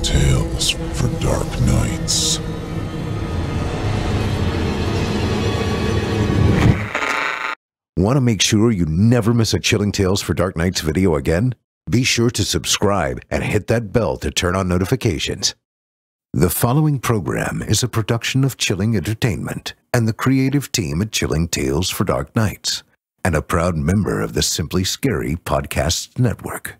Tales for Dark Nights. Want to make sure you never miss a Chilling Tales for Dark Nights video again? Be sure to subscribe and hit that bell to turn on notifications. The following program is a production of Chilling Entertainment and the creative team at Chilling Tales for Dark Nights, and a proud member of the Simply Scary Podcasts Network.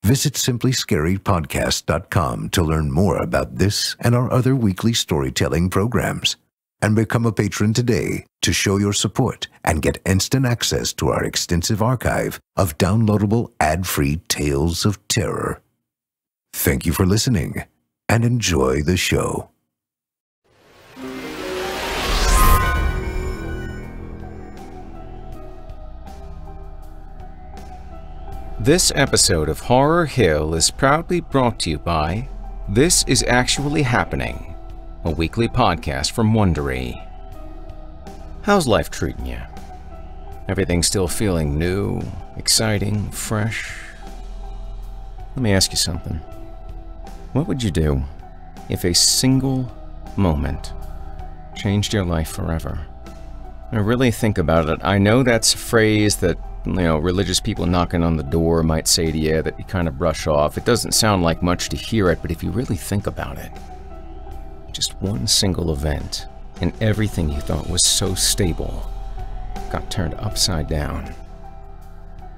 Visit simplyscarypodcast.com to learn more about this and our other weekly storytelling programs, and become a patron today to show your support and get instant access to our extensive archive of downloadable ad-free tales of terror. Thank you for listening, and enjoy the show. This episode of Horror Hill is proudly brought to you by This Is Actually Happening, a weekly podcast from Wondery. How's life treating you? Everything still feeling new, exciting, fresh? Let me ask you something. What would you do if a single moment changed your life forever? I really think about it. I know that's a phrase that, religious people knocking on the door might say to you that you kind of brush off. It doesn't sound like much to hear it, but if you really think about it, just one single event and everything you thought was so stable got turned upside down.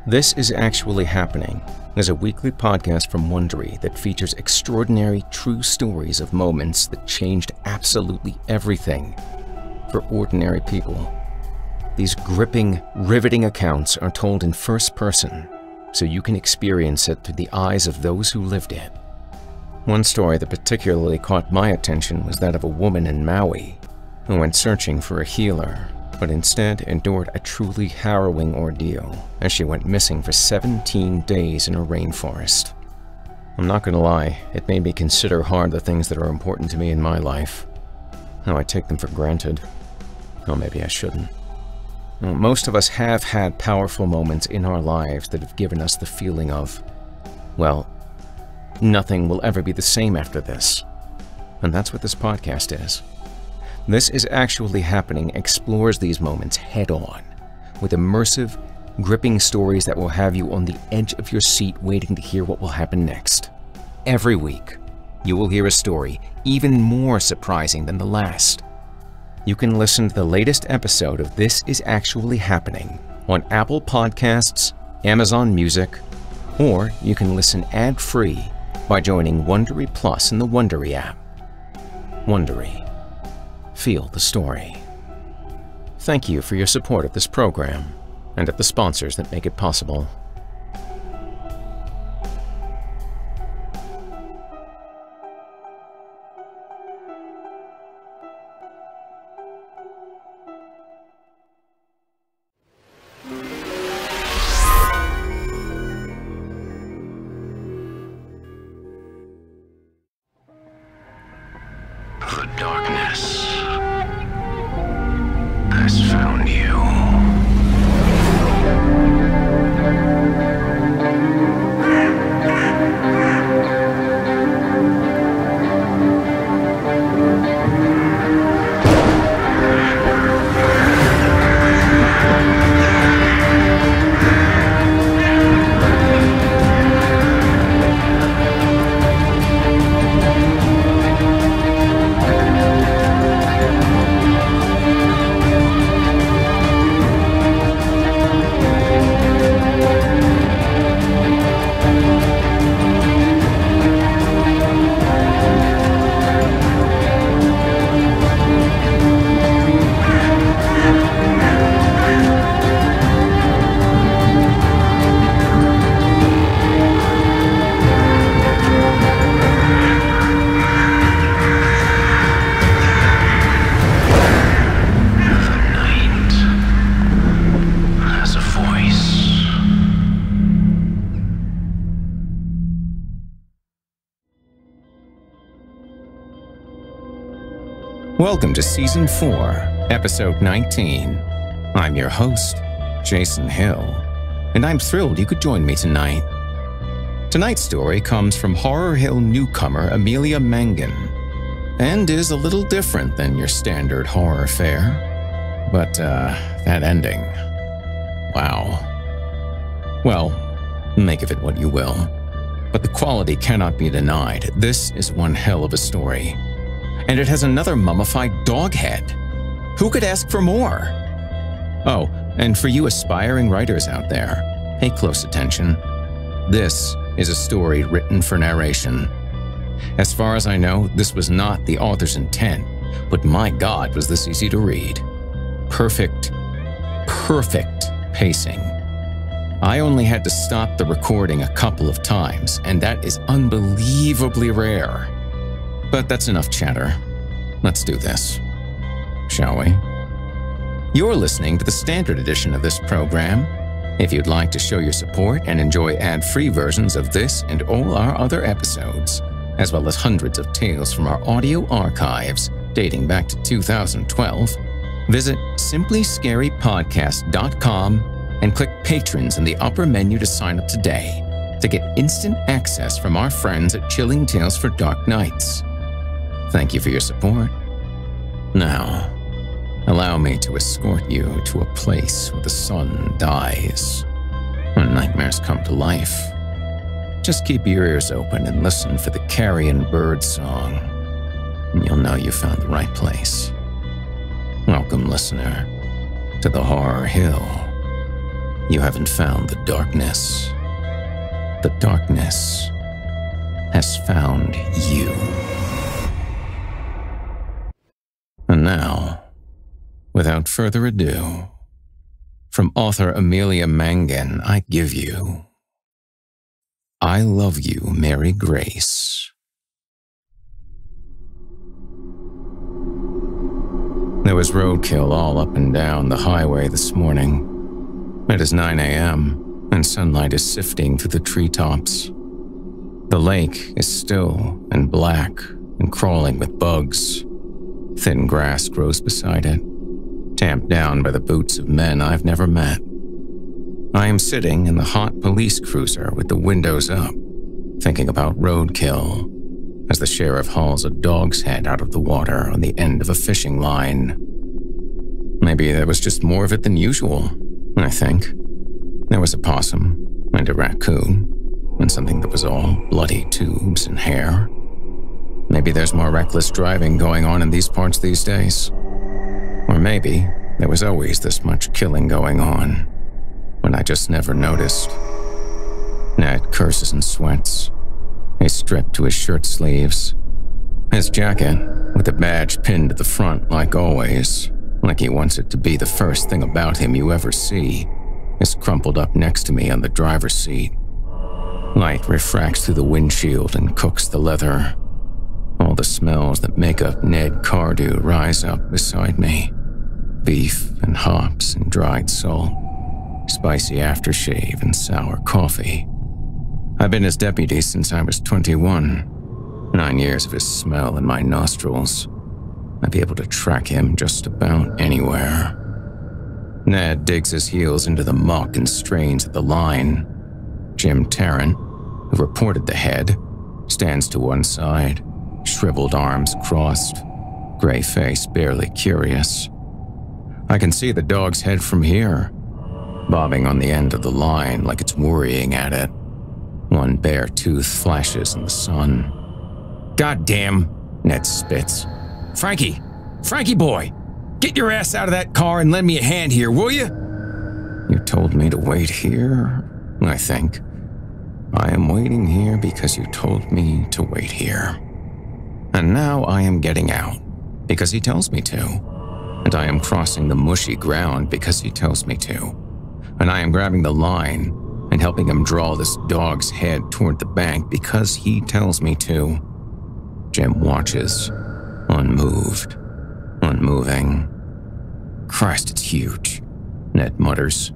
This Is Actually Happening is a weekly podcast from Wondery that features extraordinary true stories of moments that changed absolutely everything for ordinary people. These gripping, riveting accounts are told in first person, so you can experience it through the eyes of those who lived it. One story that particularly caught my attention was that of a woman in Maui who went searching for a healer, but instead endured a truly harrowing ordeal as she went missing for 17 days in a rainforest. I'm not gonna lie, it made me consider hard the things that are important to me in my life, how I take them for granted. Or maybe I shouldn't. Well, most of us have had powerful moments in our lives that have given us the feeling of, well, nothing will ever be the same after this. And that's what this podcast is. This Is Actually Happening explores these moments head-on, with immersive, gripping stories that will have you on the edge of your seat waiting to hear what will happen next. Every week, you will hear a story even more surprising than the last. You can listen to the latest episode of This Is Actually Happening on Apple Podcasts, Amazon Music, or you can listen ad-free by joining Wondery Plus in the Wondery app. Wondery. Feel the story. Thank you for your support of this program and of the sponsors that make it possible. The darkness has found you. Welcome to Season 4, Episode 19. I'm your host, Jason Hill, and I'm thrilled you could join me tonight. Tonight's story comes from Horror Hill newcomer Amelia Mangan, and is a little different than your standard horror fare. But, that ending. Wow. Well, make of it what you will. But the quality cannot be denied. This is one hell of a story. And it has another mummified dog head. Who could ask for more? Oh, and for you aspiring writers out there, pay close attention. This is a story written for narration. As far as I know, this was not the author's intent, but my God, was this easy to read. Perfect pacing. I only had to stop the recording a couple of times, and that is unbelievably rare. But that's enough chatter. Let's do this, shall we? You're listening to the standard edition of this program. If you'd like to show your support and enjoy ad-free versions of this and all our other episodes, as well as hundreds of tales from our audio archives dating back to 2012, visit simplyscarypodcast.com and click Patrons in the upper menu to sign up today to get instant access from our friends at Chilling Tales for Dark Nights. Thank you for your support. Now, allow me to escort you to a place where the sun dies, when nightmares come to life. Just keep your ears open and listen for the carrion bird song, and you'll know you found the right place. Welcome, listener, to the Horror Hill. You haven't found the darkness. The darkness has found you. And now, without further ado, from author Amelia Mangan, I give you I Love You, Mary Grace. There was roadkill all up and down the highway this morning. It is 9 a.m., and sunlight is sifting through the treetops. The lake is still and black and crawling with bugs. Thin grass grows beside it, tamped down by the boots of men I've never met. I am sitting in the hot police cruiser with the windows up, thinking about roadkill, as the sheriff hauls a dog's head out of the water on the end of a fishing line. Maybe there was just more of it than usual, I think. There was a possum and a raccoon and something that was all bloody tubes and hair. Maybe there's more reckless driving going on in these parts these days. Or maybe there was always this much killing going on, but I just never noticed. Ned curses and sweats. He's stripped to his shirt sleeves. His jacket, with a badge pinned to the front like always, like he wants it to be the first thing about him you ever see, is crumpled up next to me on the driver's seat. Light refracts through the windshield and cooks the leather. All the smells that make up Ned Cardew rise up beside me. Beef and hops and dried salt, spicy aftershave and sour coffee. I've been his deputy since I was 21. 9 years of his smell in my nostrils. I'd be able to track him just about anywhere. Ned digs his heels into the muck and strains at the line. Jim Tarrant, who reported the head, stands to one side, shriveled arms crossed, gray face barely curious. I can see the dog's head from here, bobbing on the end of the line like it's worrying at it. One bare tooth flashes in the sun. "Goddamn," Ned spits. Frankie boy, get your ass out of that car and lend me a hand here, will you?" "You told me to wait here, I think. I am waiting here because you told me to wait here. And now I am getting out because he tells me to. And I am crossing the mushy ground because he tells me to. And I am grabbing the line and helping him draw this dog's head toward the bank because he tells me to." Jim watches, unmoving. "Christ, it's huge," Ned mutters.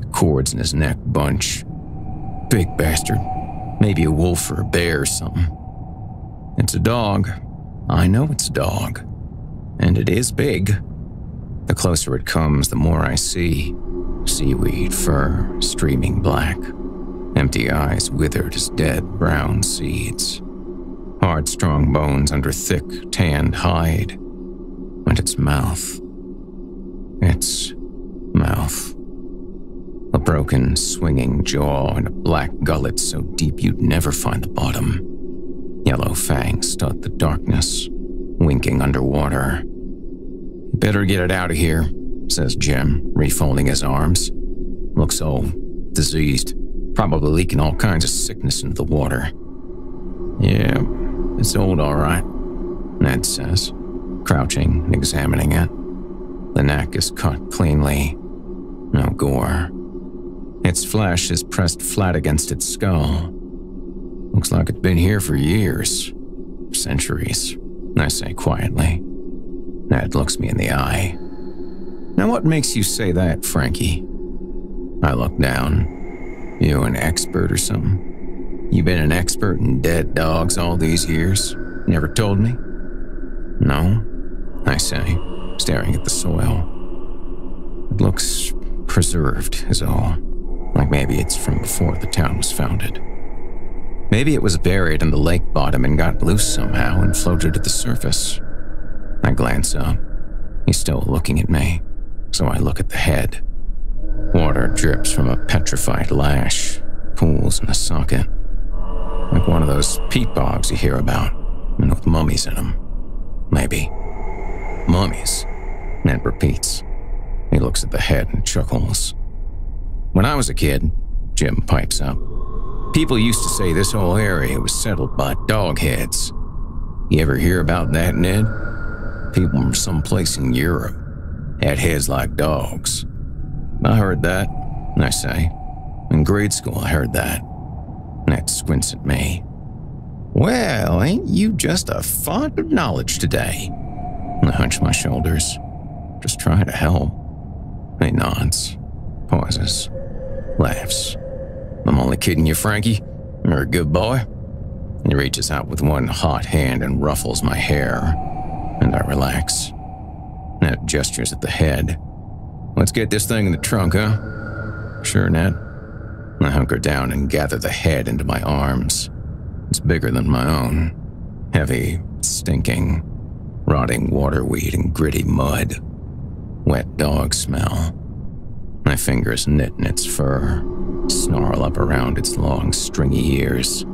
The cords in his neck bunch. "Big bastard. Maybe a wolf or a bear or something." "It's a dog. I know it's a dog. And it is big." The closer it comes, the more I see. Seaweed, fur, streaming black. empty eyes withered as dead brown seeds, hard, strong bones under thick, tanned hide, and its mouth. A broken, swinging jaw and a black gullet so deep you'd never find the bottom. Yellow fangs stud the darkness, winking underwater. "You better get it out of here," says Jim, refolding his arms. "Looks old, diseased, probably leaking all kinds of sickness into the water." "Yeah, it's old all right," Ned says, crouching and examining it. The neck is cut cleanly. No gore. Its flesh is pressed flat against its skull. "Looks like it's been here for years. Centuries," I say quietly. Ned looks me in the eye. "Now what makes you say that, Frankie?" I look down. "You an expert or something? You been an expert in dead dogs all these years? Never told me?" "No," I say, staring at the soil. "It looks preserved is all. Like maybe it's from before the town was founded. Maybe it was buried in the lake bottom and got loose somehow and floated to the surface." I glance up. He's still looking at me, so I look at the head. Water drips from a petrified lash, pools in a socket. Like one of those peat bogs you hear about, and with mummies in them. Maybe. "Mummies," Ned repeats. He looks at the head and chuckles. "When I was a kid," Jim pipes up, "people used to say this whole area was settled by dog heads. You ever hear about that, Ned? People from someplace in Europe had heads like dogs." "I heard that," I say. "In grade school, I heard that." Ned squints at me. "Well, ain't you just a font of knowledge today?" I hunch my shoulders, just trying to help. He nods, pauses, laughs. "I'm only kidding you, Frankie. You're a good boy." He reaches out with one hot hand and ruffles my hair, and I relax. Ned gestures at the head. "Let's get this thing in the trunk, huh?" "Sure, Ned." I hunker down and gather the head into my arms. It's bigger than my own. Heavy, stinking, rotting waterweed and gritty mud. Wet dog smell. My fingers knit in its fur, snarl up around its long, stringy ears.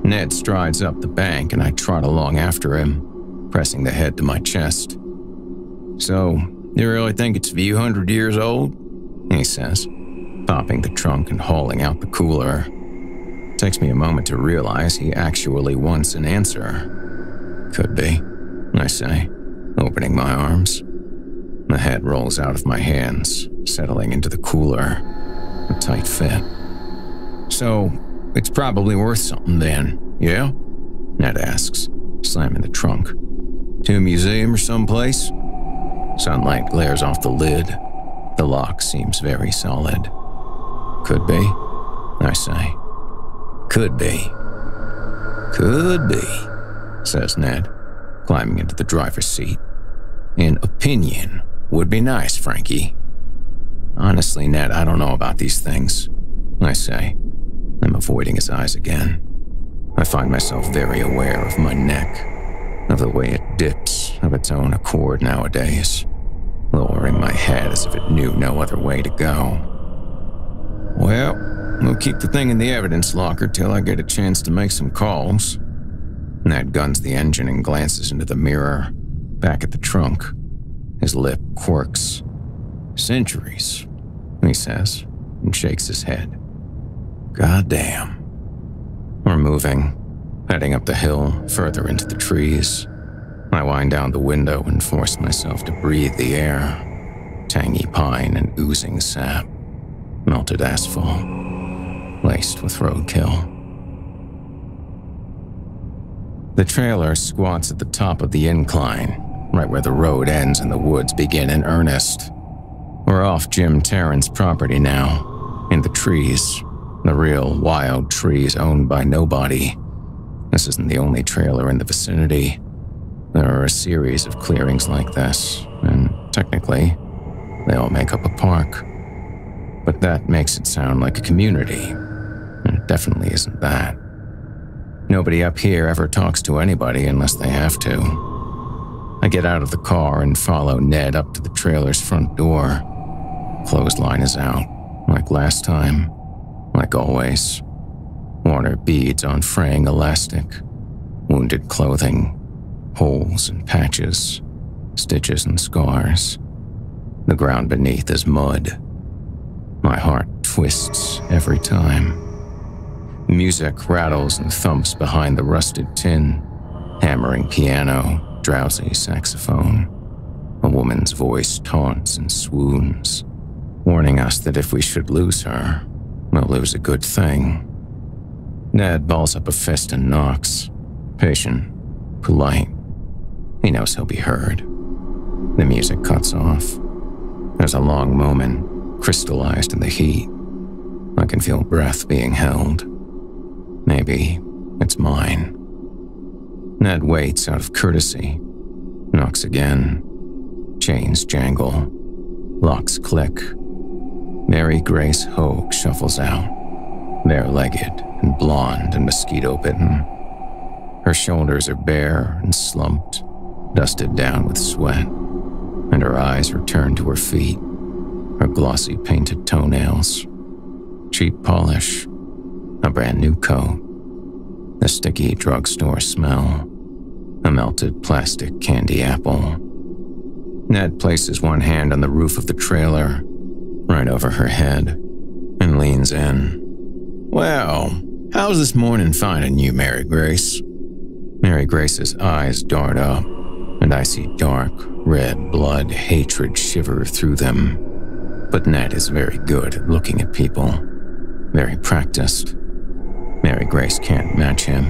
Ned strides up the bank and I trot along after him, pressing the head to my chest. "So, you really think it's a few hundred years old?" he says, popping the trunk and hauling out the cooler. It takes me a moment to realize he actually wants an answer. "Could be," I say, opening my arms. The head rolls out of my hands, settling into the cooler, a tight fit. "So, it's probably worth something then, yeah?" Ned asks, slamming the trunk. "To a museum or someplace?" Sunlight glares off the lid. The lock seems very solid. "Could be," I say. "Could be." "Could be," says Ned, climbing into the driver's seat. "An opinion would be nice, Frankie." "Honestly, Ned, I don't know about these things," I say. I'm avoiding his eyes again. I find myself very aware of my neck, of the way it dips of its own accord nowadays, lowering my head as if it knew no other way to go. "Well, we'll keep the thing in the evidence locker till I get a chance to make some calls." Ned guns the engine and glances into the mirror, back at the trunk. His lip quirks. "Centuries," he says, and shakes his head. "Goddamn." We're moving, heading up the hill, further into the trees. I wind down the window and force myself to breathe the air. Tangy pine and oozing sap. Melted asphalt, laced with roadkill. The trailer squats at the top of the incline, right where the road ends and the woods begin in earnest. We're off Jim Tarrant's property now, in the trees, the real wild trees owned by nobody. This isn't the only trailer in the vicinity. There are a series of clearings like this, and technically, they all make up a park. But that makes it sound like a community, It definitely isn't that. Nobody up here ever talks to anybody unless they have to. I get out of the car and follow Ned up to the trailer's front door. Clothesline is out, like last time, like always. Water beads on fraying elastic, wounded clothing, holes and patches, stitches and scars. The ground beneath is mud. My heart twists every time. Music rattles and thumps behind the rusted tin, hammering piano, drowsy saxophone. A woman's voice taunts and swoons, warning us that if we should lose her, we'll lose a good thing. Ned balls up a fist and knocks. Patient, polite. He knows he'll be heard. The music cuts off. There's a long moment, crystallized in the heat. I can feel breath being held. Maybe it's mine. Ned waits out of courtesy. Knocks again. Chains jangle. Locks click. Mary Grace Hogue shuffles out, bare-legged and blonde and mosquito-bitten. Her shoulders are bare and slumped, dusted down with sweat, and her eyes are turned to her feet, her glossy painted toenails. Cheap polish, a brand new coat, the sticky drugstore smell, a melted plastic candy apple. Ned places one hand on the roof of the trailer, right over her head, and leans in. "Well, how's this morning finding you, Mary Grace?" Mary Grace's eyes dart up, and I see dark, red blood hatred shiver through them. But Ned is very good at looking at people, very practiced. Mary Grace can't match him.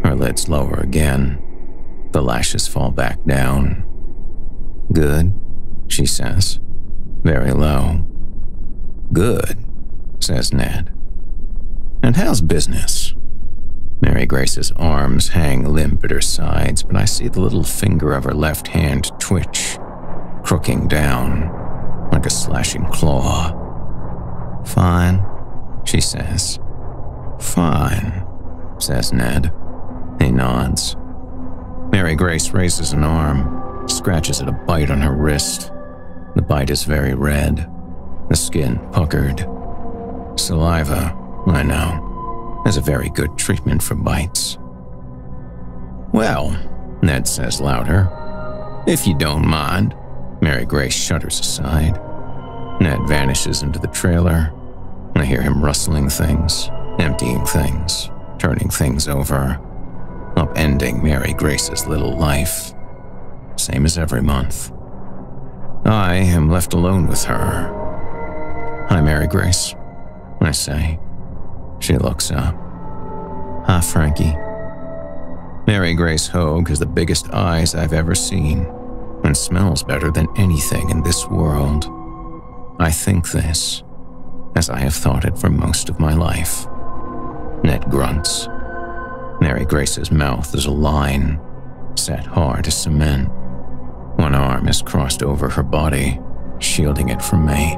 Her lids lower again. The lashes fall back down. "Good," she says, very low. "Good," says Ned. "And how's business?" Mary Grace's arms hang limp at her sides, but I see the little finger of her left hand twitch, crooking down like a slashing claw. "Fine," she says. "Fine," says Ned. He nods. Mary Grace raises an arm, scratches at a bite on her wrist. The bite is very red, the skin puckered. Saliva, I know, is a very good treatment for bites. "Well," Ned says louder, "if you don't mind." Mary Grace shudders aside. Ned vanishes into the trailer. I hear him rustling things, emptying things, turning things over, upending Mary Grace's little life. Same as every month. I am left alone with her. "Hi, Mary Grace," I say. She looks up. "Hi, Frankie." Mary Grace Hogue has the biggest eyes I've ever seen and smells better than anything in this world. I think this, as I have thought it for most of my life. Ned grunts. Mary Grace's mouth is a line, set hard as cement. One arm is crossed over her body, shielding it from me.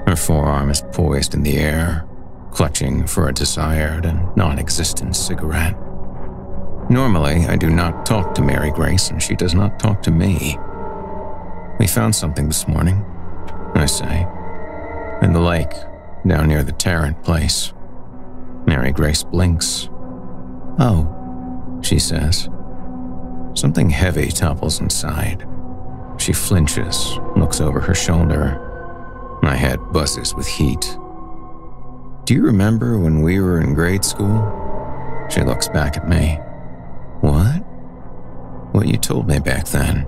Her forearm is poised in the air, clutching for a desired and non-existent cigarette. Normally, I do not talk to Mary Grace, and she does not talk to me. "We found something this morning," I say. "In the lake, down near the Tarrant place." Mary Grace blinks. "Oh," she says. Something heavy topples inside. She flinches, looks over her shoulder. My head buzzes with heat. "Do you remember when we were in grade school?" She looks back at me. "What?" "What you told me back then,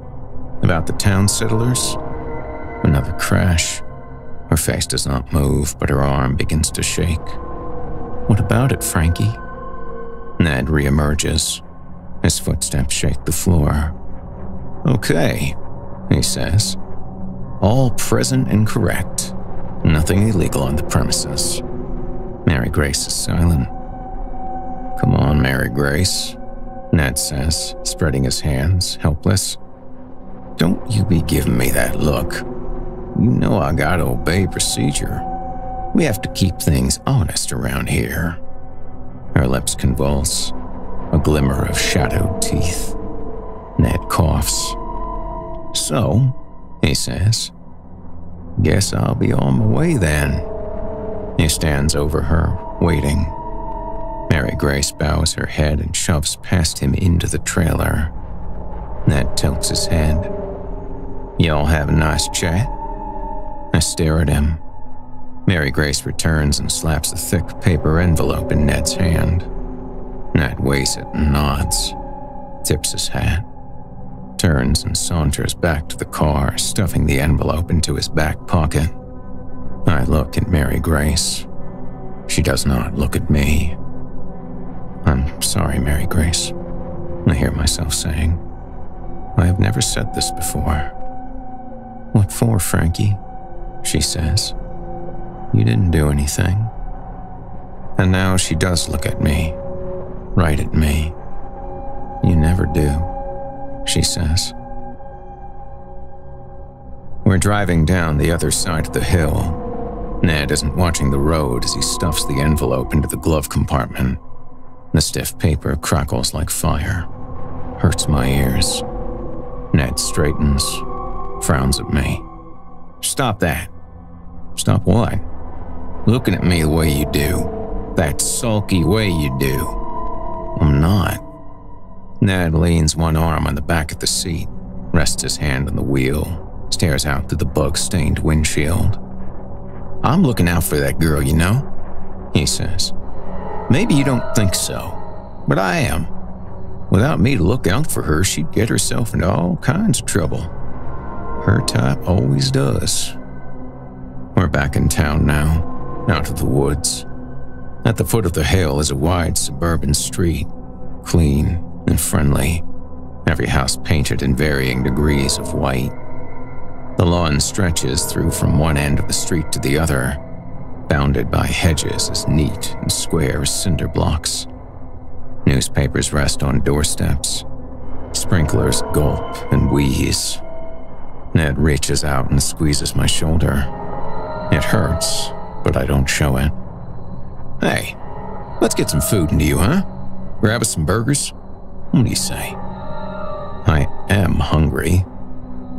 about the town settlers?" Another crash. Her face does not move, but her arm begins to shake. "What about it, Frankie?" Ned reemerges. His footsteps shake the floor. "Okay," he says. "All present and correct. Nothing illegal on the premises." Mary Grace is silent. "Come on, Mary Grace," Ned says, spreading his hands, helpless. "Don't you be giving me that look. You know I gotta obey procedure." We have to keep things honest around here. Her lips convulse, a glimmer of shadowed teeth. Ned coughs. So, he says, guess I'll be on my way then. He stands over her, waiting. Mary Grace bows her head and shoves past him into the trailer. Ned tilts his head. Y'all have a nice chat? I stare at him. Mary Grace returns and slaps a thick paper envelope in Ned's hand. Ned weighs it and nods, tips his hat, turns and saunters back to the car, stuffing the envelope into his back pocket. I look at Mary Grace. She does not look at me. I'm sorry, Mary Grace, I hear myself saying. I have never said this before. What for, Frankie? She says. You didn't do anything. And now she does look at me, right at me. You never do, she says. We're driving down the other side of the hill. Ned isn't watching the road as he stuffs the envelope into the glove compartment. The stiff paper crackles like fire. Hurts my ears. Ned straightens, frowns at me. Stop that. Stop what? Looking at me the way you do. That sulky way you do. I'm not. Ned leans one arm on the back of the seat, rests his hand on the wheel, stares out through the bug-stained windshield. I'm looking out for that girl, you know, he says. Maybe you don't think so, but I am. Without me to look out for her, she'd get herself into all kinds of trouble. Her type always does. We're back in town now, out of the woods. At the foot of the hill is a wide suburban street, clean and friendly, every house painted in varying degrees of white. The lawn stretches through from one end of the street to the other, bounded by hedges as neat and square as cinder blocks. Newspapers rest on doorsteps. Sprinklers gulp and wheeze. Ned reaches out and squeezes my shoulder. It hurts, but I don't show it. Hey, let's get some food into you, huh? Grab us some burgers? What do you say? I am hungry,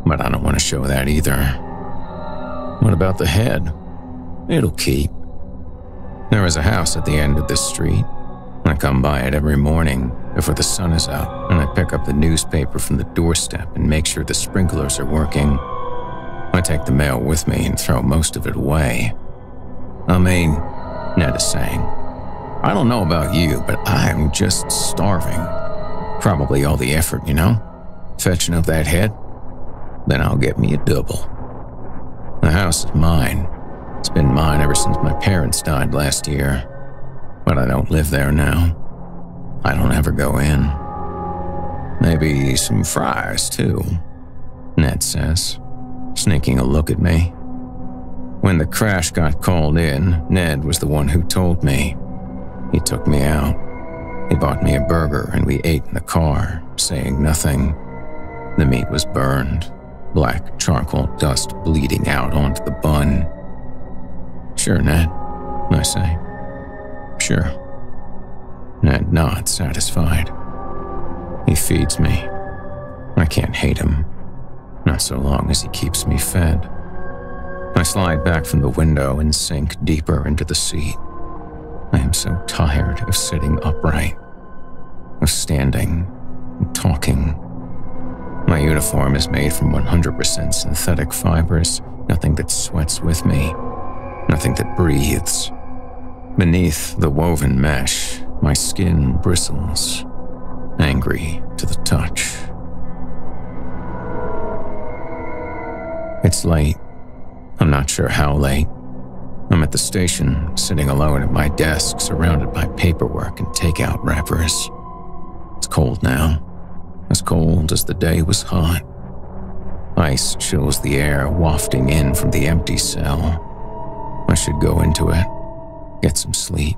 but I don't want to show that either. What about the head? It'll keep. There is a house at the end of this street. I come by it every morning before the sun is up, and I pick up the newspaper from the doorstep and make sure the sprinklers are working. I take the mail with me and throw most of it away. I mean, Ned is saying, I don't know about you, but I'm just starving. Probably all the effort, you know? Fetching up that head? Then I'll get me a double. The house is mine. It's been mine ever since my parents died last year. But I don't live there now. I don't ever go in. Maybe some fries, too, Ned says, sneaking a look at me. When the crash got called in, Ned was the one who told me. He took me out. He bought me a burger and we ate in the car, saying nothing. The meat was burned, black charcoal dust bleeding out onto the bun. Sure, Ned, I say. Sure. Ned nods, satisfied. He feeds me. I can't hate him, not so long as he keeps me fed. I slide back from the window and sink deeper into the seat. I am so tired of sitting upright, of standing and talking. My uniform is made from 100% synthetic fibers, nothing that sweats with me, nothing that breathes. Beneath the woven mesh, my skin bristles, angry to the touch. It's late. I'm not sure how late. I'm at the station, sitting alone at my desk, surrounded by paperwork and takeout wrappers. It's cold now, as cold as the day was hot. Ice chills the air wafting in from the empty cell. I should go into it, get some sleep.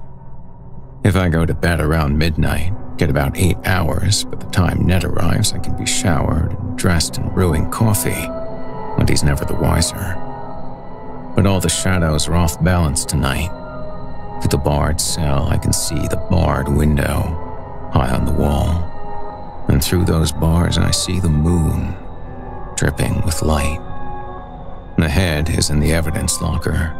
If I go to bed around midnight, get about 8 hours. By the time Ned arrives, I can be showered and dressed and brewing coffee, but he's never the wiser. but all the shadows are off balance tonight. Through the barred cell, I can see the barred window high on the wall. And through those bars, I see the moon dripping with light. The head is in the evidence locker.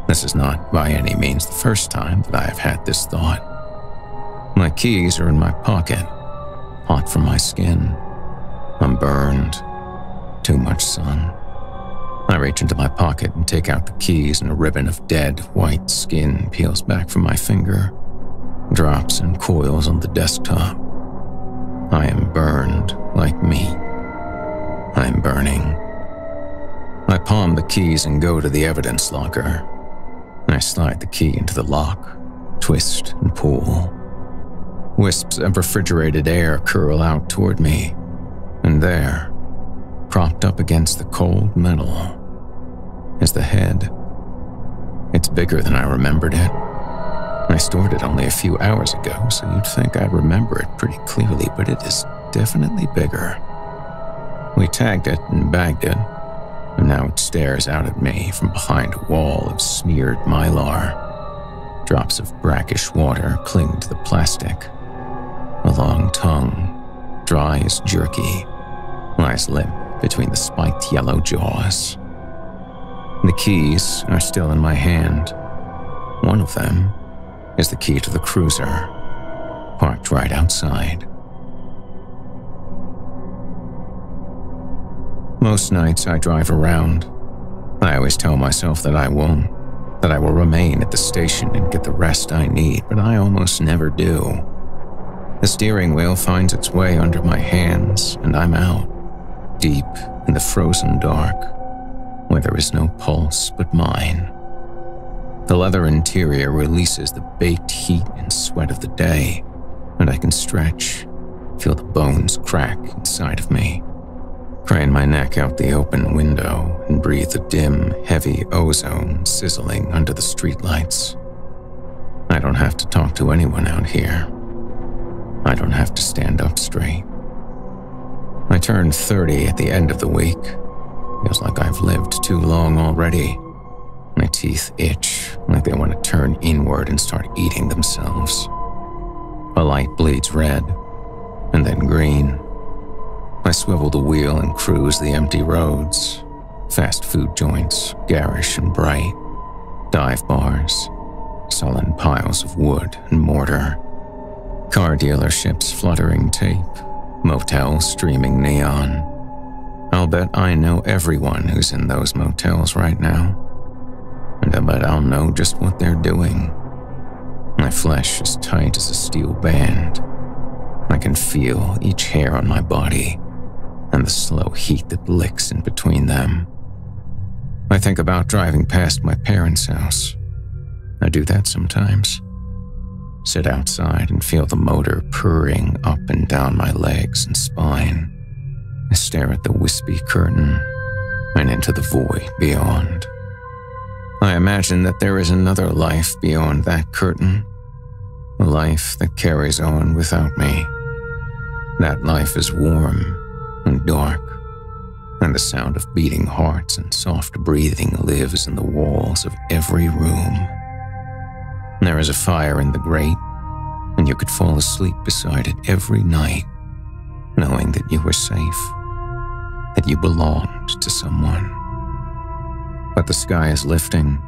This is not by any means the first time that I have had this thought. My keys are in my pocket, hot from my skin. I'm burned. Too much sun. I reach into my pocket and take out the keys, and a ribbon of dead, white skin peels back from my finger, drops and coils on the desktop. I am burned like meat. I am burning. I palm the keys and go to the evidence locker. I slide the key into the lock, twist and pull. Wisps of refrigerated air curl out toward me, and there, propped up against the cold metal, is the head. It's bigger than I remembered it. I stored it only a few hours ago, so you'd think I'd remember it pretty clearly, but it is definitely bigger. We tagged it and bagged it, and now it stares out at me from behind a wall of smeared mylar. Drops of brackish water cling to the plastic. A long tongue, dry as jerky, lies limp between the spiked yellow jaws. The keys are still in my hand. One of them is the key to the cruiser, parked right outside. Most nights I drive around. I always tell myself that I won't, that I will remain at the station and get the rest I need, but I almost never do. The steering wheel finds its way under my hands, and I'm out, deep in the frozen dark, where there is no pulse but mine. The leather interior releases the baked heat and sweat of the day, and I can stretch, feel the bones crack inside of me. Crane my neck out the open window and breathe the dim, heavy ozone sizzling under the streetlights. I don't have to talk to anyone out here. I don't have to stand up straight. I turned 30 at the end of the week. Feels like I've lived too long already. My teeth itch like they want to turn inward and start eating themselves. A light bleeds red, and then green. I swivel the wheel and cruise the empty roads. Fast food joints, garish and bright. Dive bars, sullen piles of wood and mortar. Car dealerships fluttering tape, motels streaming neon. I'll bet I know everyone who's in those motels right now. And I bet I'll know just what they're doing. My flesh is tight as a steel band. I can feel each hair on my body and the slow heat that licks in between them. I think about driving past my parents' house. I do that sometimes. Sit outside and feel the motor purring up and down my legs and spine. I stare at the wispy curtain and into the void beyond. I imagine that there is another life beyond that curtain, a life that carries on without me. That life is warm and dark, and the sound of beating hearts and soft breathing lives in the walls of every room. There is a fire in the grate, and you could fall asleep beside it every night, knowing that you were safe, that you belonged to someone. But the sky is lifting,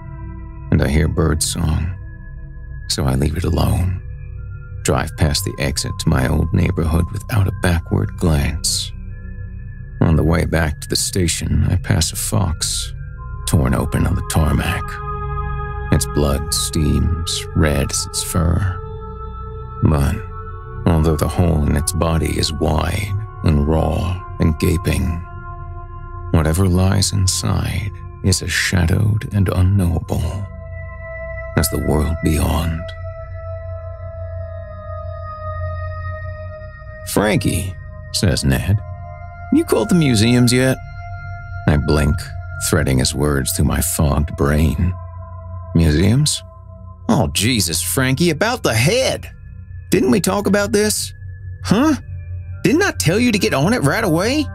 and I hear birdsong, so I leave it alone, drive past the exit to my old neighborhood without a backward glance. On the way back to the station, I pass a fox, torn open on the tarmac. Its blood steams, red as its fur. But although the hole in its body is wide and raw and gaping, whatever lies inside is as shadowed and unknowable as the world beyond. "Frankie," says Ned, "you called the museums yet?" I blink, threading his words through my fogged brain. "Museums? Oh, Jesus, Frankie, about the head! Didn't we talk about this? Huh? Didn't I tell you to get on it right away?"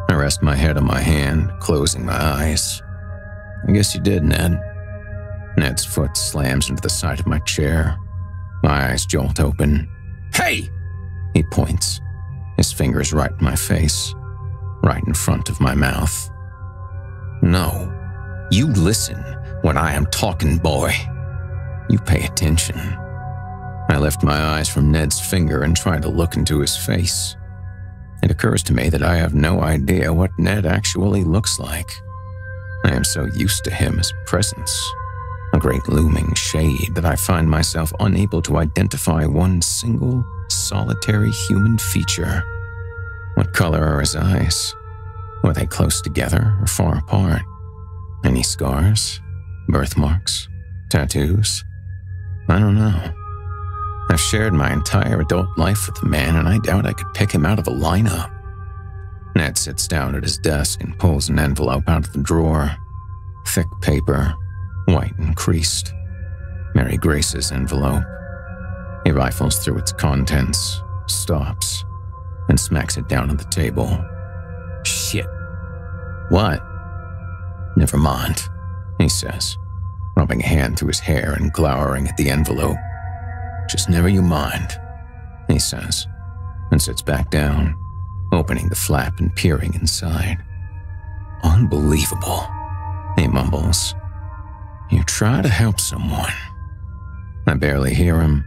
I rest my head on my hand, closing my eyes. I guess you did, Ned. Ned's foot slams into the side of my chair. My eyes jolt open. Hey! He points, his fingers right in my face, right in front of my mouth. No, you listen when I am talking, boy. You pay attention. I lift my eyes from Ned's finger and try to look into his face. It occurs to me that I have no idea what Ned actually looks like. I am so used to him as a presence, a great looming shade, that I find myself unable to identify one single, solitary human feature. What color are his eyes? Were they close together or far apart? Any scars? Birthmarks? Tattoos? I don't know. I've shared my entire adult life with the man, and I doubt I could pick him out of a lineup. Ned sits down at his desk and pulls an envelope out of the drawer. Thick paper, white and creased. Mary Grace's envelope. He rifles through its contents, stops, and smacks it down on the table. Shit. What? Never mind, he says, rubbing a hand through his hair and glowering at the envelope. Just never you mind, he says, and sits back down, opening the flap and peering inside. Unbelievable, he mumbles. You try to help someone. I barely hear him.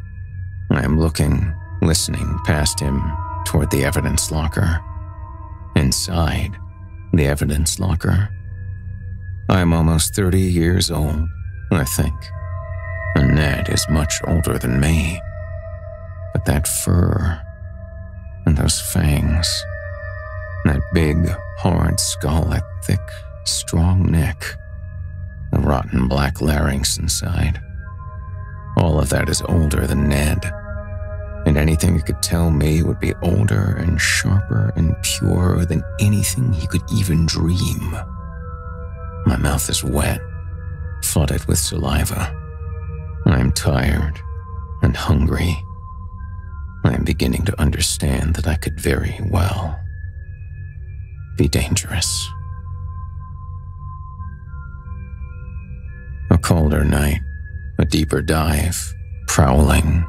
I am looking, listening past him toward the evidence locker. Inside the evidence locker. I am almost 30 years old, I think. And Ned is much older than me. But that fur, and those fangs, that big, hard skull, that thick, strong neck, the rotten black larynx inside. All of that is older than Ned, and anything it could tell me would be older and sharper and purer than anything he could even dream. My mouth is wet, flooded with saliva. I am tired and hungry. I am beginning to understand that I could very well be dangerous. A colder night, a deeper dive, prowling.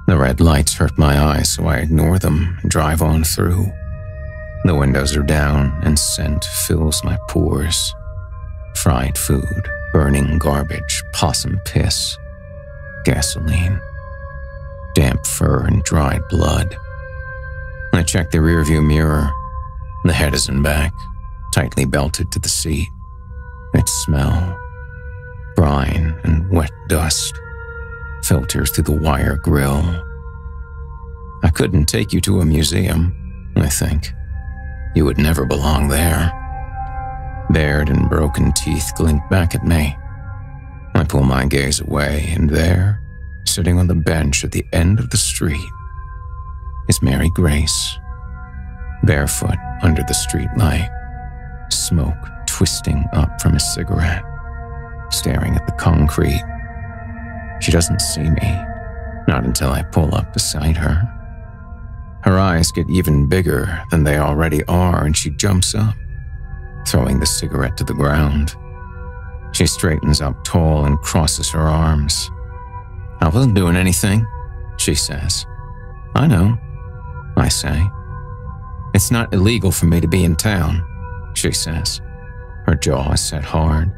The red lights hurt my eyes, so I ignore them and drive on through. The windows are down and scent fills my pores. Fried food, burning garbage, possum piss, gasoline, damp fur and dried blood. I check the rearview mirror. The head is in back, tightly belted to the seat. Its smell, brine and wet dust, filters through the wire grill. I couldn't take you to a museum, I think. You would never belong there. Bared and broken teeth glint back at me. I pull my gaze away, and there, sitting on the bench at the end of the street, is Mary Grace, barefoot under the street light, smoke twisting up from a cigarette, staring at the concrete. She doesn't see me, not until I pull up beside her. Her eyes get even bigger than they already are, and she jumps up, throwing the cigarette to the ground. She straightens up tall and crosses her arms. I wasn't doing anything, she says. I know, I say. It's not illegal for me to be in town, she says. Her jaw is set hard,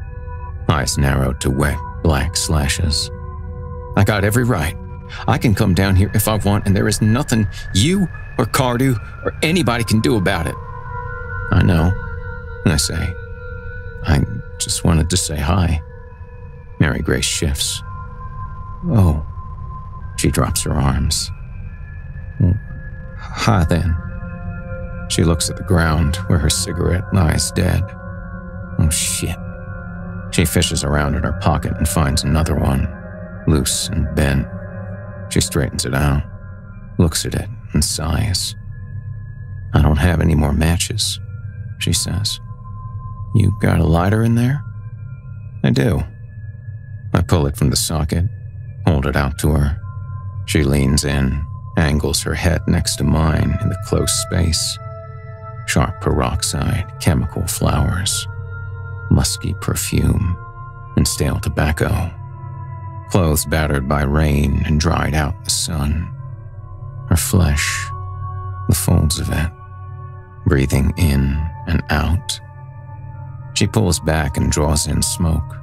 eyes narrowed to wet, black slashes. I got every right. I can come down here if I want, and there is nothing you or Cardew or anybody can do about it. I know, I say. I just wanted to say hi. Mary Grace shifts. Oh, she drops her arms. Hi then. She looks at the ground where her cigarette lies dead. Oh shit. She fishes around in her pocket and finds another one, loose and bent. She straightens it out, looks at it, and sighs. I don't have any more matches, she says. You got a lighter in there? I do. I pull it from the socket, hold it out to her. She leans in, angles her head next to mine in the close space. Sharp peroxide, chemical flowers, musky perfume, and stale tobacco. Clothes battered by rain and dried out in the sun. Her flesh, the folds of it, breathing in and out. She pulls back and draws in smoke.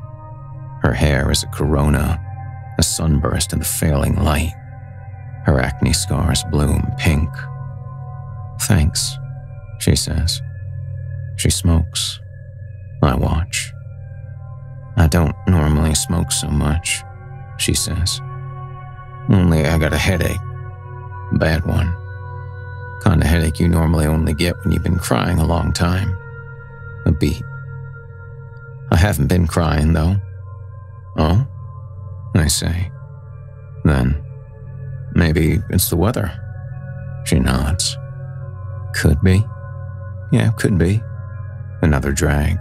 Her hair is a corona, a sunburst in the failing light. Her acne scars bloom pink. "Thanks," she says. She smokes. I watch. "I don't normally smoke so much," she says. "Only I got a headache. Bad one. Kind of headache you normally only get when you've been crying a long time." A beat. "I haven't been crying, though." "Oh?" I say. "Then, maybe it's the weather." She nods. "Could be. Yeah, could be." Another drag.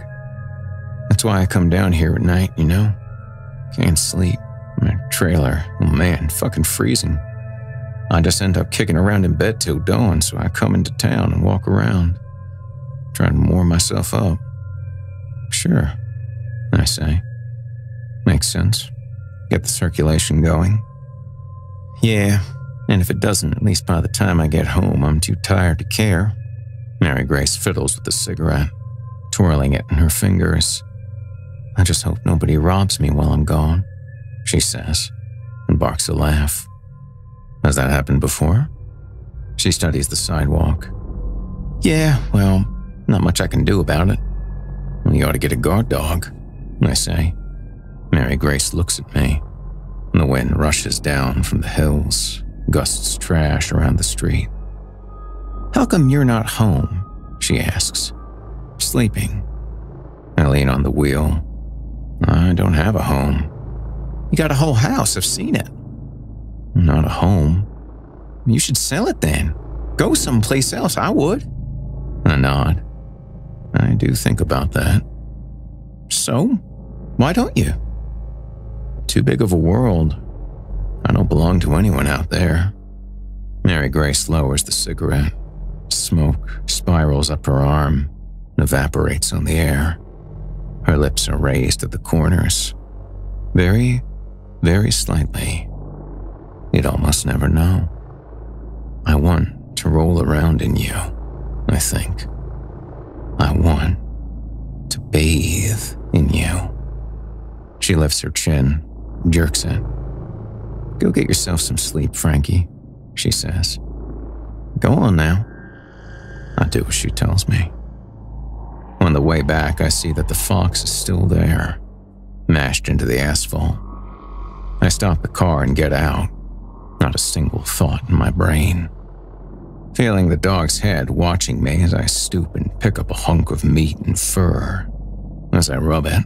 "That's why I come down here at night, you know? Can't sleep. My trailer, oh man, fucking freezing. I just end up kicking around in bed till dawn, so I come into town and walk around, trying to warm myself up." "Sure," I say. "Makes sense. Get the circulation going." "Yeah, and if it doesn't, at least by the time I get home, I'm too tired to care." Mary Grace fiddles with the cigarette, twirling it in her fingers. "I just hope nobody robs me while I'm gone," she says, and barks a laugh. "Has that happened before?" She studies the sidewalk. "Yeah, well, not much I can do about it." "Well, you ought to get a guard dog," I say. Mary Grace looks at me. The wind rushes down from the hills, gusts trash around the street. "How come you're not home?" she asks. "Sleeping." I lean on the wheel. "I don't have a home." "You got a whole house, I've seen it." "Not a home." "You should sell it then. Go someplace else, I would." I nod. I do think about that. "So? Why don't you?" "Too big of a world. I don't belong to anyone out there." Mary Grace lowers the cigarette. Smoke spirals up her arm, evaporates on the air. Her lips are raised at the corners. Very, very slightly. You'd almost never know. I want to roll around in you, I think. I want to bathe in you. She lifts her chin, jerks it. "Go get yourself some sleep, Frankie," she says. "Go on now." I do as she tells me. On the way back, I see that the fox is still there, mashed into the asphalt. I stop the car and get out. Not a single thought in my brain. Feeling the dog's head watching me as I stoop and pick up a hunk of meat and fur. As I rub it,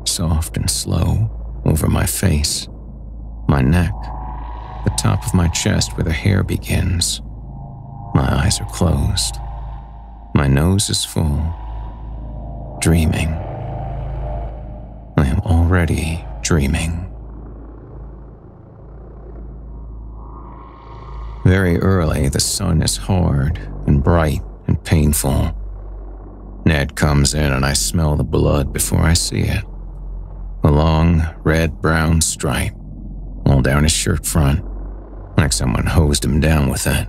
soft and slow, over my face, my neck, the top of my chest where the hair begins. My eyes are closed. My nose is full. Dreaming. I am already dreaming. Very early, the sun is hard and bright and painful. Ned comes in and I smell the blood before I see it. A long, red-brown stripe all down his shirt front, like someone hosed him down with it.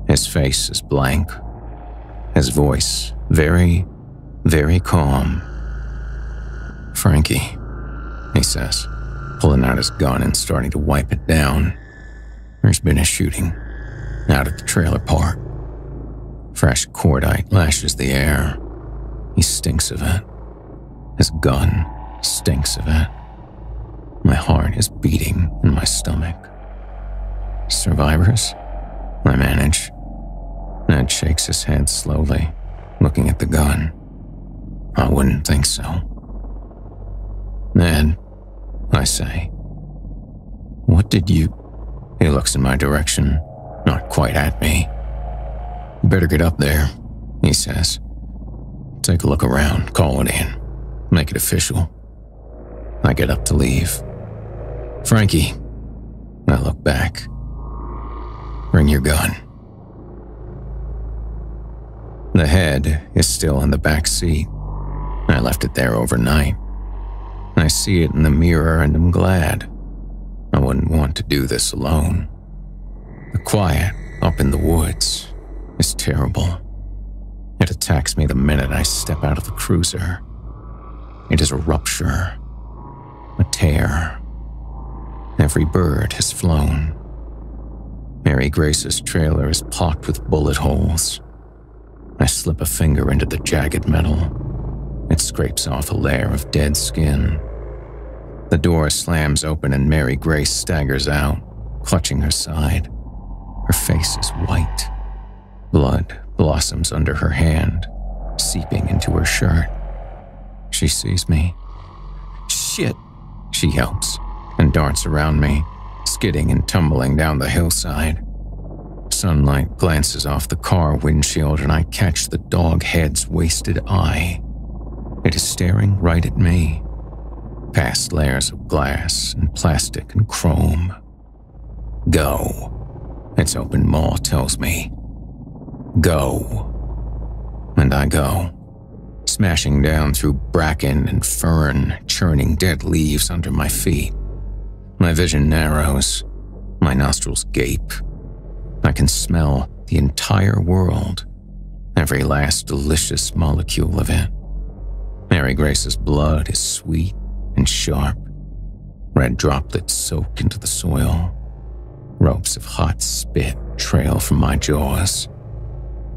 His face is blank. His voice very, very calm. "Frankie," he says, pulling out his gun and starting to wipe it down. "There's been a shooting out at the trailer park. Fresh cordite lashes the air. He stinks of it. His gun stinks of it. My heart is beating in my stomach. Survivors? I manage. Ned shakes his head slowly, looking at the gun. I wouldn't think so. Ned, I say. What did you... He looks in my direction, not quite at me. You better get up there, he says. Take a look around, call it in, make it official. I get up to leave. Frankie, I look back. Bring your gun. The head is still in the back seat. I left it there overnight. I see it in the mirror and am glad. I wouldn't want to do this alone. The quiet up in the woods is terrible. It attacks me the minute I step out of the cruiser. It is a rupture, a tear. Every bird has flown. Mary Grace's trailer is pocked with bullet holes. I slip a finger into the jagged metal. It scrapes off a layer of dead skin. The door slams open and Mary Grace staggers out, clutching her side. Her face is white. Blood blossoms under her hand, seeping into her shirt. She sees me. "Shit!" she yelps and darts around me, skidding and tumbling down the hillside. Sunlight glances off the car windshield and I catch the dog head's wasted eye. It is staring right at me, past layers of glass and plastic and chrome. Go, its open maw tells me. Go. And I go, smashing down through bracken and fern, churning dead leaves under my feet. My vision narrows, my nostrils gape. I can smell the entire world, every last delicious molecule of it. Mary Grace's blood is sweet and sharp. Red droplets soak into the soil. Ropes of hot spit trail from my jaws.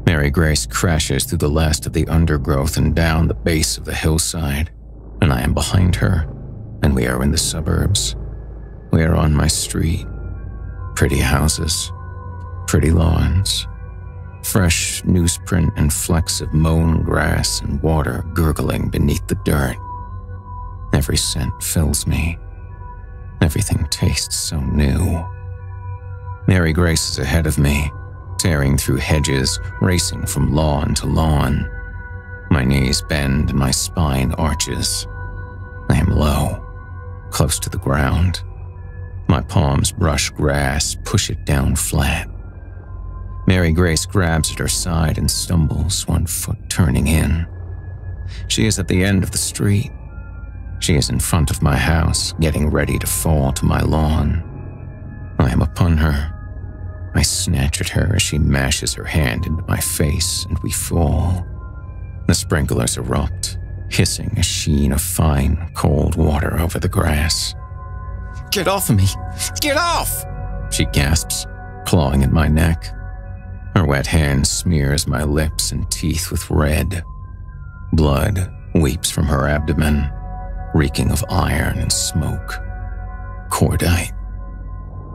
Mary Grace crashes through the last of the undergrowth and down the base of the hillside, and I am behind her, and we are in the suburbs. We are on my street. Pretty houses, pretty lawns, fresh newsprint and flecks of mown grass and water gurgling beneath the dirt. Every scent fills me. Everything tastes so new. Mary Grace is ahead of me, tearing through hedges, racing from lawn to lawn. My knees bend and my spine arches. I am low, close to the ground. My palms brush grass, push it down flat. Mary Grace grabs at her side and stumbles, one foot turning in. She is at the end of the street. She is in front of my house, getting ready to fall to my lawn. I am upon her. I snatch at her as she mashes her hand into my face, and we fall. The sprinklers erupt, hissing a sheen of fine, cold water over the grass. "Get off of me! Get off!" she gasps, clawing at my neck. Her wet hand smears my lips and teeth with red. Blood weeps from her abdomen, reeking of iron and smoke. Cordite.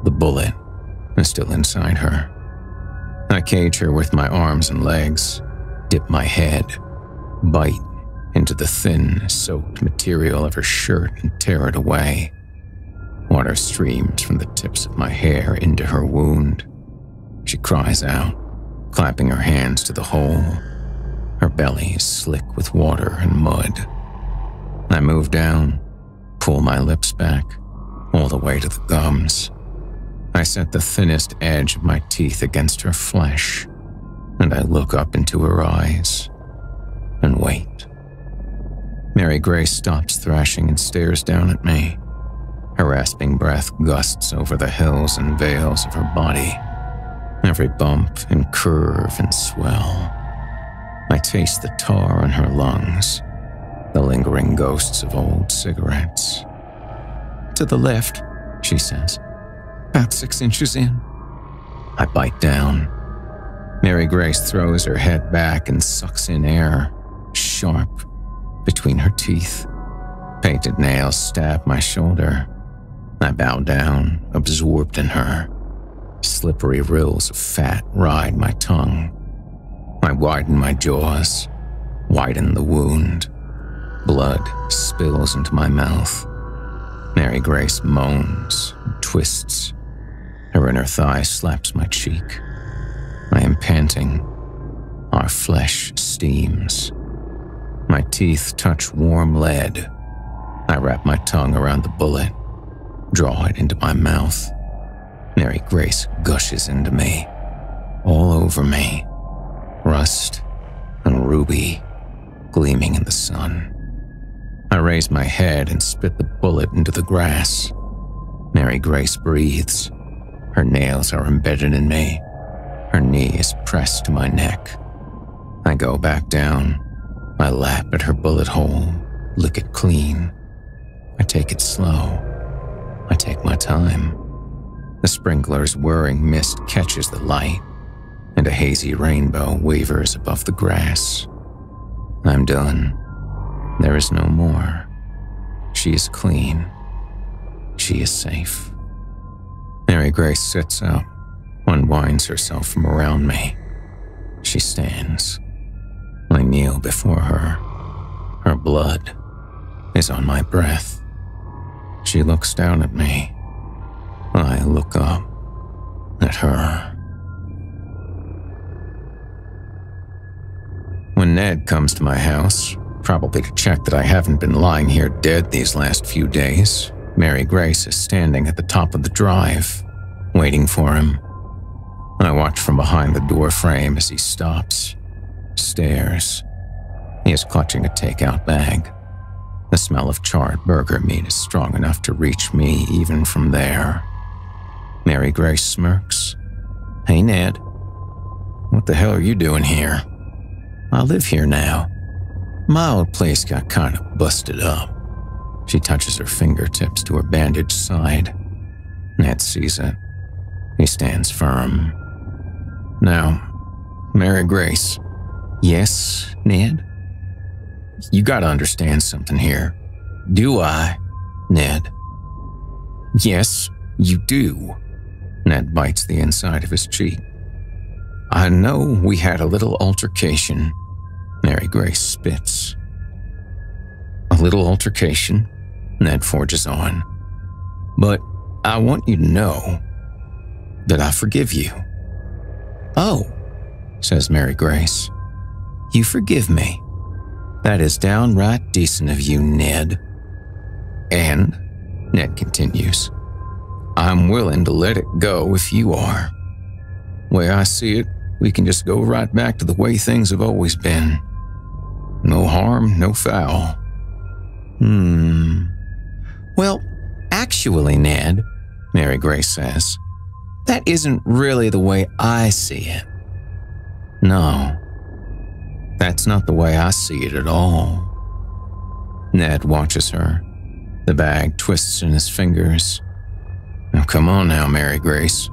The bullet is still inside her. I cage her with my arms and legs, dip my head, bite into the thin, soaked material of her shirt and tear it away. Water streams from the tips of my hair into her wound. She cries out, clapping her hands to the hole. Her belly is slick with water and mud. I move down, pull my lips back, all the way to the gums. I set the thinnest edge of my teeth against her flesh, and I look up into her eyes and wait. Mary Grace stops thrashing and stares down at me. Her rasping breath gusts over the hills and vales of her body, every bump and curve and swell. I taste the tar in her lungs, the lingering ghosts of old cigarettes. "To the left," she says. "About 6 inches in." I bite down. Mary Grace throws her head back and sucks in air, sharp, between her teeth. Painted nails stab my shoulder. I bow down, absorbed in her. Slippery rills of fat ride my tongue. I widen my jaws, widen the wound. Blood spills into my mouth. Mary Grace moans and twists. Her inner thigh slaps my cheek. I am panting. Our flesh steams. My teeth touch warm lead. I wrap my tongue around the bullet, draw it into my mouth. Mary Grace gushes into me, all over me, rust and ruby gleaming in the sun. raise my head and spit the bullet into the grass. Mary Grace breathes. Her nails are embedded in me. Her knee is pressed to my neck. I go back down. I lap at her bullet hole, lick it clean. I take it slow. I take my time. The sprinkler's whirring mist catches the light, and a hazy rainbow wavers above the grass. I'm done. There is no more. She is clean. She is safe. Mary Grace sits up, unwinds herself from around me. She stands. I kneel before her. Her blood is on my breath. She looks down at me. I look up at her. When Ned comes to my house, probably to check that I haven't been lying here dead these last few days, Mary Grace is standing at the top of the drive, waiting for him. I watch from behind the door frame as he stops, stares. He is clutching a takeout bag. The smell of charred burger meat is strong enough to reach me even from there. Mary Grace smirks. Hey, Ned. What the hell are you doing here? I live here now. My old place got kind of busted up. She touches her fingertips to her bandaged side. Ned sees it. He stands firm. Now, Mary Grace. Yes, Ned? You gotta understand something here. Do I, Ned? Yes, you do. Ned bites the inside of his cheek. I know we had a little altercation. Mary Grace spits. A little altercation? Ned forges on. But I want you to know that I forgive you. Oh, says Mary Grace. You forgive me. That is downright decent of you, Ned. And, Ned continues, I'm willing to let it go if you are. Way I see it, we can just go right back to the way things have always been. No harm, no foul. Well, actually, Ned, Mary Grace says, that isn't really the way I see it. No, that's not the way I see it at all. Ned watches her. The bag twists in his fingers. Now, come on now, Mary Grace.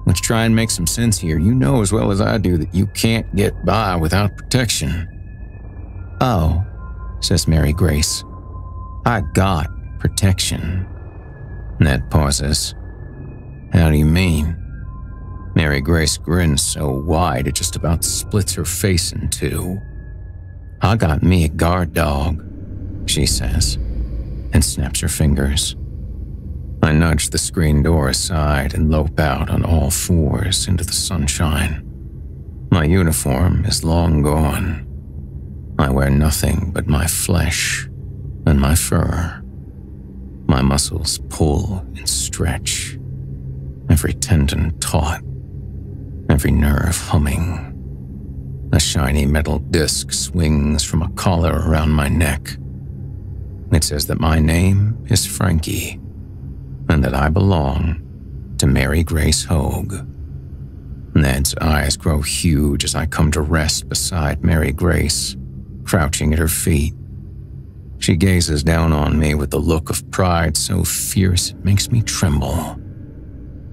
Let's try and make some sense here. You know as well as I do that you can't get by without protection. Oh, says Mary Grace. I got protection. Ned pauses. How do you mean? Mary Grace grins so wide it just about splits her face in two. I got me a guard dog, she says, and snaps her fingers. I nudge the screen door aside and lope out on all fours into the sunshine. My uniform is long gone. I wear nothing but my flesh and my fur. My muscles pull and stretch, every tendon taut, every nerve humming. A shiny metal disc swings from a collar around my neck. It says that my name is Frankie, and that I belong to Mary Grace Hogue. Ned's eyes grow huge as I come to rest beside Mary Grace, crouching at her feet. She gazes down on me with a look of pride so fierce it makes me tremble.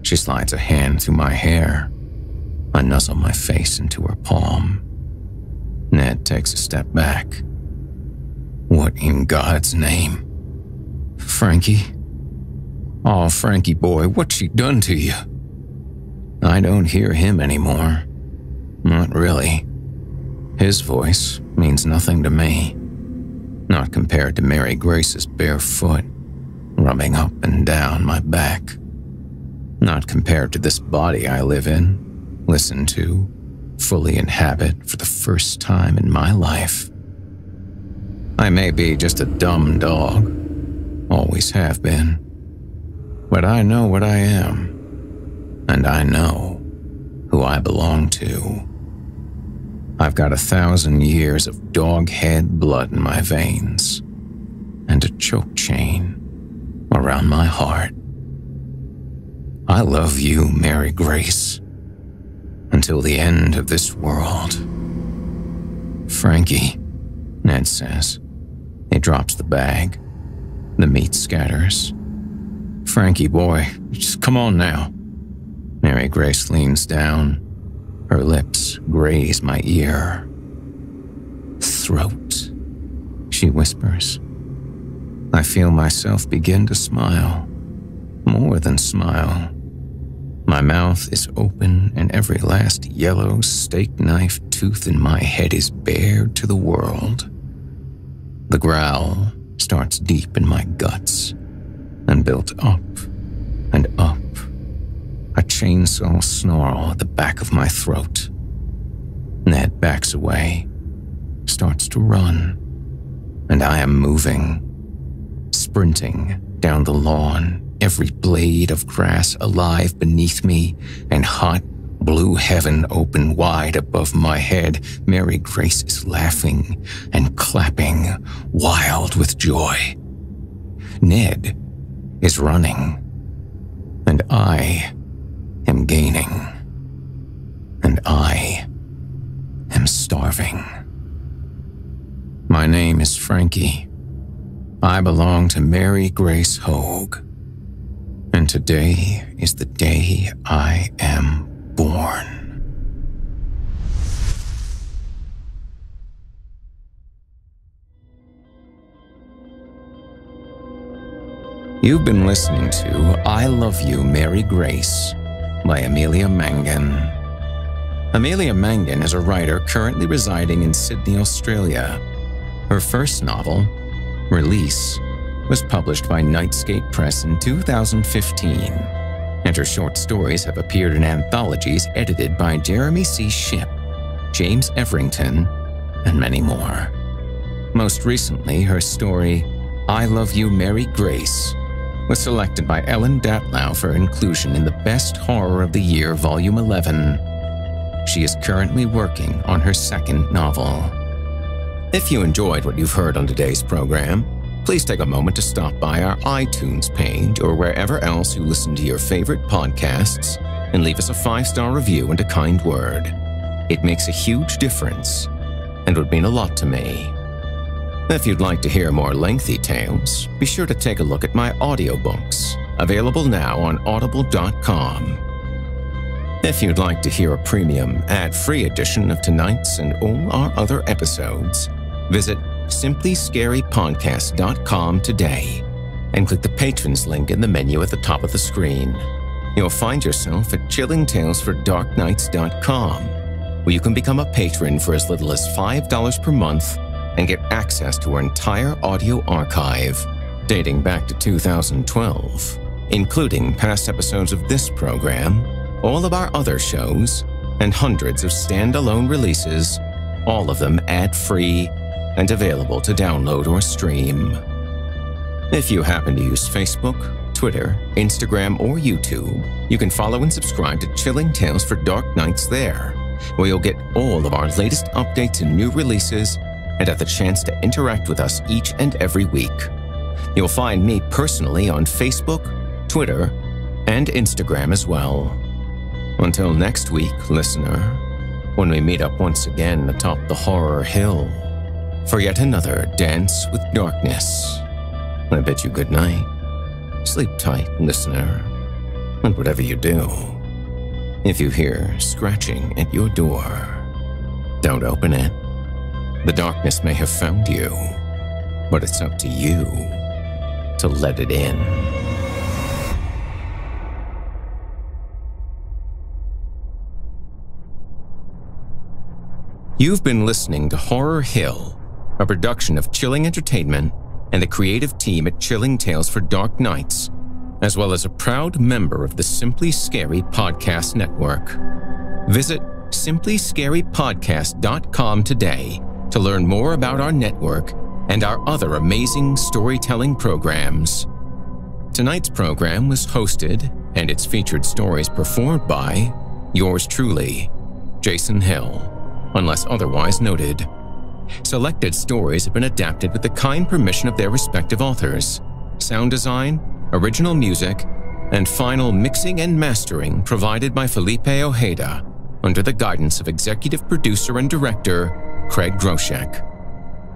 She slides a hand through my hair. I nuzzle my face into her palm. Ned takes a step back. What in God's name? Frankie? Oh, Frankie boy, what's she done to you? I don't hear him anymore. Not really. His voice means nothing to me. Not compared to Mary Grace's bare foot, rubbing up and down my back. Not compared to this body I live in, listen to, fully inhabit for the first time in my life. I may be just a dumb dog, always have been, but I know what I am, and I know who I belong to. I've got 1,000 years of dog head blood in my veins, and a choke chain around my heart. I love you, Mary Grace, until the end of this world. Frankie, Ned says. He drops the bag. The meat scatters. Frankie, boy, just come on now. Mary Grace leans down. Her lips graze my ear. Throat, she whispers. I feel myself begin to smile. More than smile. My mouth is open and every last yellow steak knife tooth in my head is bared to the world. The growl starts deep in my guts and built up and up. A chainsaw snarl at the back of my throat. Ned backs away, starts to run, and I am moving, sprinting down the lawn, every blade of grass alive beneath me, and hot blue heaven open wide above my head. Mary Grace is laughing and clapping, wild with joy. Ned is running, and I am gaining, and I am starving. My name is Frankie. I belong to Mary Grace Hogue, and today is the day I am born. You've been listening to I Love You, Mary Grace by Amelia Mangan. Amelia Mangan is a writer currently residing in Sydney, Australia. Her first novel, Release, was published by Nightscape Press in 2015, and her short stories have appeared in anthologies edited by Jeremy C. Shipp, James Everington, and many more. Most recently, her story, I Love You, Mary Grace, was selected by Ellen Datlow for inclusion in the Best Horror of the Year, Volume 11. She is currently working on her second novel. If you enjoyed what you've heard on today's program, please take a moment to stop by our iTunes page or wherever else you listen to your favorite podcasts and leave us a 5-star review and a kind word. It makes a huge difference and would mean a lot to me. If you'd like to hear more lengthy tales, be sure to take a look at my audiobooks, available now on audible.com. If you'd like to hear a premium, ad-free edition of tonight's and all our other episodes, visit simplyscarypodcast.com today and click the Patrons link in the menu at the top of the screen. You'll find yourself at chillingtalesfordarknights.com, where you can become a patron for as little as $5 per month and get access to our entire audio archive dating back to 2012, including past episodes of this program, all of our other shows, and hundreds of standalone releases, all of them ad-free and available to download or stream. If you happen to use Facebook, Twitter, Instagram, or YouTube, you can follow and subscribe to Chilling Tales for Dark Nights there, where you'll get all of our latest updates and new releases and have the chance to interact with us each and every week. You'll find me personally on Facebook, Twitter, and Instagram as well. Until next week, listener, when we meet up once again atop the horror hill for yet another dance with darkness, I bid you good night. Sleep tight, listener, and whatever you do, if you hear scratching at your door, don't open it. The darkness may have found you, but it's up to you to let it in. You've been listening to Horror Hill, a production of Chilling Entertainment and the creative team at Chilling Tales for Dark Nights, as well as a proud member of the Simply Scary Podcast Network. Visit simplyscarypodcast.com today to learn more about our network and our other amazing storytelling programs. Tonight's program was hosted and its featured stories performed by yours truly, Jason Hill, unless otherwise noted. Selected stories have been adapted with the kind permission of their respective authors. Sound design, original music, and final mixing and mastering provided by Felipe Ojeda under the guidance of executive producer and director Craig Groshek.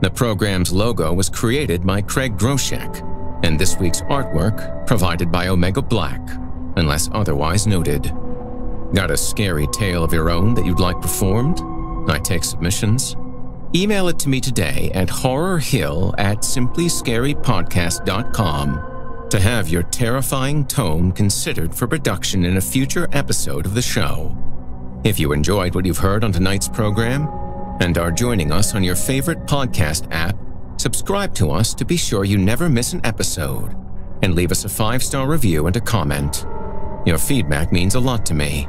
The program's logo was created by Craig Groshek, and this week's artwork provided by Omega Black, unless otherwise noted. Got a scary tale of your own that you'd like performed? I take submissions. Email it to me today at horrorhill@simplyscarypodcast.com to have your terrifying tome considered for production in a future episode of the show. If you enjoyed what you've heard on tonight's program and are joining us on your favorite podcast app, subscribe to us to be sure you never miss an episode, and leave us a 5-star review and a comment. Your feedback means a lot to me.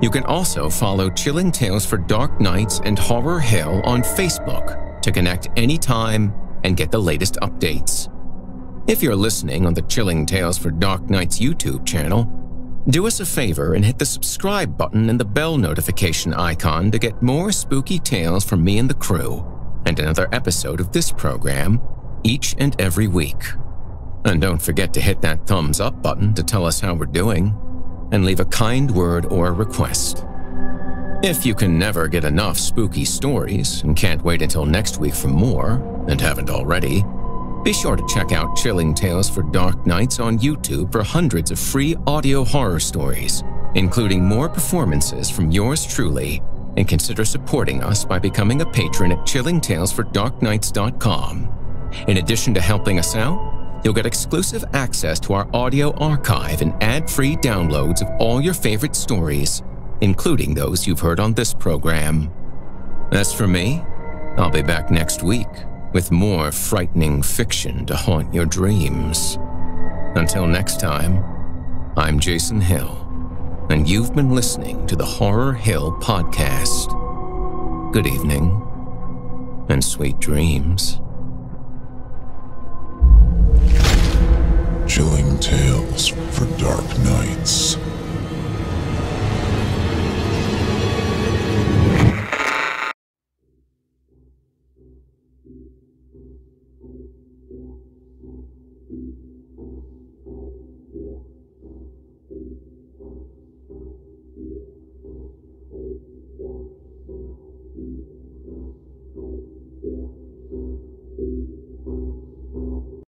You can also follow Chilling Tales for Dark Nights and Horror Hill on Facebook to connect anytime and get the latest updates. If you're listening on the Chilling Tales for Dark Nights YouTube channel, do us a favor and hit the subscribe button and the bell notification icon to get more spooky tales from me and the crew, and another episode of this program each and every week. And don't forget to hit that thumbs up button to tell us how we're doing, and leave a kind word or a request. If you can never get enough spooky stories and can't wait until next week for more, and haven't already, be sure to check out Chilling Tales for Dark Nights on YouTube for hundreds of free audio horror stories, including more performances from yours truly, and consider supporting us by becoming a patron at chillingtalesfordarknights.com. In addition to helping us out, you'll get exclusive access to our audio archive and ad-free downloads of all your favorite stories, including those you've heard on this program. As for me, I'll be back next week with more frightening fiction to haunt your dreams. Until next time, I'm Jason Hill, and you've been listening to the Horror Hill Podcast. Good evening, and sweet dreams. Chilling Tales for Dark Nights.